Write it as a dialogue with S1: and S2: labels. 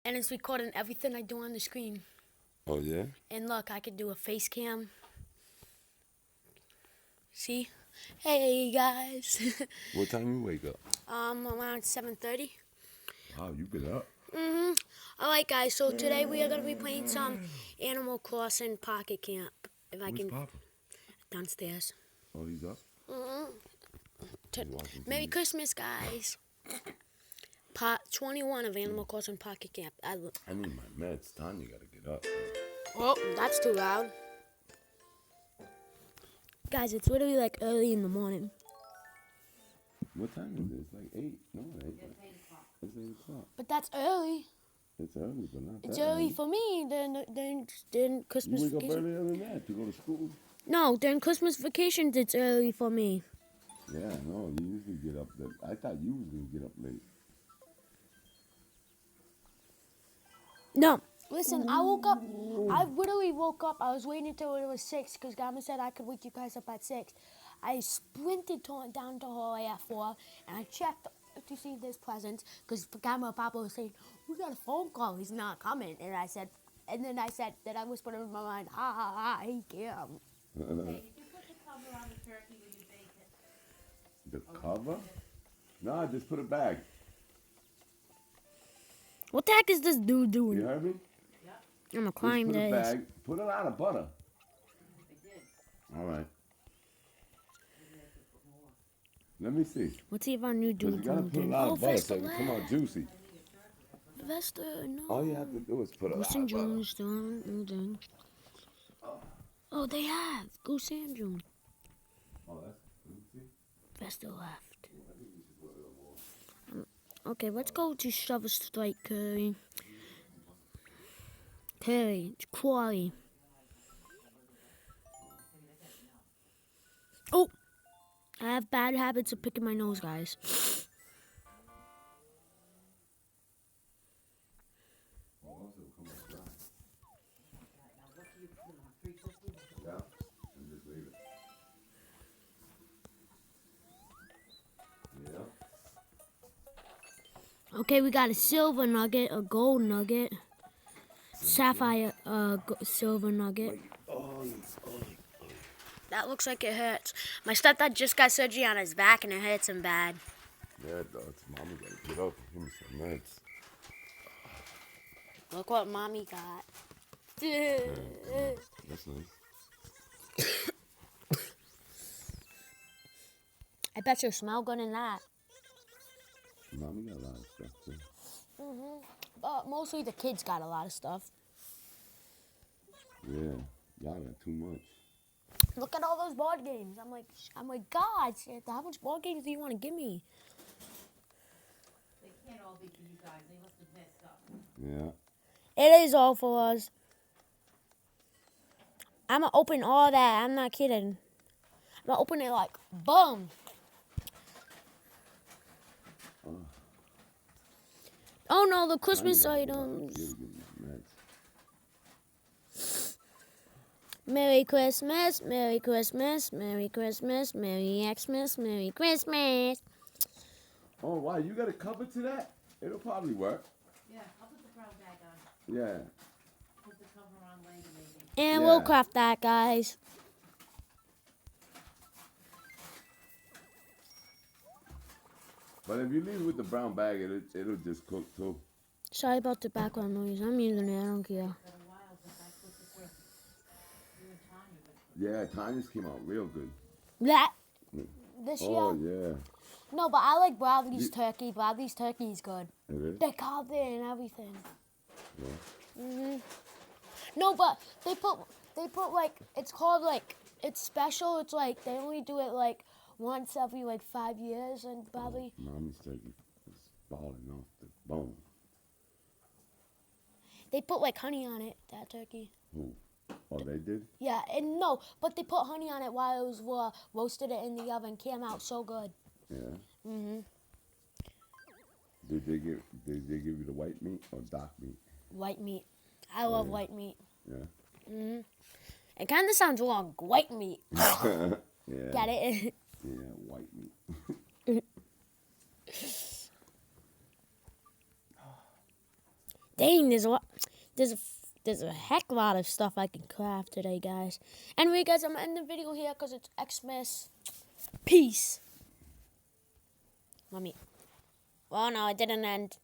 S1: And it's recording everything I do on the screen.
S2: Oh, yeah?
S1: And look, I could do a face cam. See? Hey, guys.
S2: What time you wake up?
S1: Around 7:30.
S2: Wow, you been up.
S1: Alright, guys, so today we are going to be playing some Animal Crossing Pocket Camp. If I
S2: Where's
S1: can...
S2: Papa?
S1: Downstairs.
S2: Oh, he's up? He's watching
S1: Merry
S2: TV.
S1: Christmas, guys. Part 21 of Animal Crossing Pocket Camp.
S2: I need my meds. Tanya gotta get up.
S1: Oh, that's too loud. Guys, it's literally like early in the morning.
S2: What time is it? It's like 8. No, it ain't. It's 8 o'clock.
S1: But that's early.
S2: It's early, but not
S1: It's
S2: that
S1: early for me. Then Christmas
S2: You wake up
S1: vacation.
S2: earlier than that to go to school?
S1: No, during Christmas vacations, it's early for me.
S2: Yeah, no, you usually get up late. I thought you was gonna get up late.
S1: No, listen, I woke up. I literally woke up. I was waiting until it was 6 because Grandma said I could wake you guys up at 6. I sprinted down to hallway at 4 and I checked to see if there's presents because Grandma and Papa was saying, "We got a phone call. He's not coming." And then I said that I whispered in my mind, "Ha ha ha, he came."
S3: Hey, did you put the cover on the turkey when you baked it?
S2: The cover? No, I just put it back.
S1: What the heck is this dude
S2: You
S1: doing?
S2: heard me?
S3: Yep,
S1: I'm gonna
S2: Just
S1: climb
S2: put it
S1: this.
S2: back. Put a lot of butter.
S3: I did.
S2: All right.
S3: Maybe I could put more.
S2: Let me see.
S1: Let's see if our new
S2: Because
S1: dude's
S2: you gotta
S1: moved
S2: put a
S1: in.
S2: lot
S1: Oh,
S2: of butter
S1: Vesta
S2: so it can come out
S1: left.
S2: juicy.
S1: Vesta, no.
S2: All you have to do is put a
S1: Goose
S2: lot
S1: and
S2: of butter.
S1: June still haven't moved in. Oh, they have. Goose and June.
S2: Oh, that's let me see.
S1: Vesta left. Okay, let's go to Shovel Strike Curry. Curry, it's Quarry. Oh! I have bad habits of picking my nose, guys.
S2: Oh, also come out dry.
S3: Now, what do you put on? 350?
S2: Yeah. And just leave it. Yeah.
S1: Okay, we got a silver nugget, a gold nugget, sapphire silver nugget.
S2: Oh,
S1: That looks like it hurts. My stepdad just got surgery on his back and it hurts him bad.
S2: yeah, it does. Mommy gotta get up and give me some meds.
S1: Look what mommy got.
S2: That's nice.
S1: I bet you smell good in that.
S2: Mommy got a lot of stuff too.
S1: But mostly the kids got a lot of stuff.
S2: Yeah, y'all got too much.
S1: Look at all those board games. I'm like, God, how much board games do you want to give me?
S3: They can't all be for you guys. They must have messed up.
S2: Yeah.
S1: It is all for us. I'm gonna open all that. I'm not kidding. I'm gonna open it like, boom. Oh no, the Christmas items.
S2: Give me meds.
S1: Merry Christmas, Merry Christmas, Merry Christmas, Merry Xmas, Merry Christmas.
S2: Oh, wow, you got a cover to that? It'll probably work.
S3: Yeah, I'll put the brown bag on.
S2: Yeah.
S3: Put the cover on later, maybe.
S1: And
S2: Yeah.
S1: we'll craft that, guys.
S2: But if you leave it with the brown bag, it'll just cook too.
S1: Sorry about the background noise. I'm using it. I don't care.
S3: It's been a while since I put this in. You and Tanya, but
S2: Yeah, Tanya's came out real good.
S1: That this
S2: Oh,
S1: year.
S2: yeah.
S1: No, but I like Bradley's turkey. Bradley's turkey is good.
S2: It is?
S1: They carved it and everything.
S2: Yeah.
S1: No, but they put like it's called like it's special. It's like they only do it like once every like 5 years and Bradley.
S2: Mommy's turkey is balling off the bone.
S1: They put like honey on it. That turkey.
S2: Who? Oh, they did?
S1: Yeah, and no, but they put honey on it while it was roasted it in the oven. Came out so good.
S2: Yeah.
S1: Mhm.
S2: Did they give you the white meat or dark meat?
S1: White meat. I love
S2: yeah.
S1: white meat.
S2: Yeah.
S1: It kind of sounds wrong. White meat.
S2: Yeah.
S1: Get it?
S2: Yeah, white meat.
S1: Dang, there's a heck lot of stuff I can craft today, guys. Anyway, guys, I'm ending the video here because it's Xmas. Peace. Well, no, it didn't end.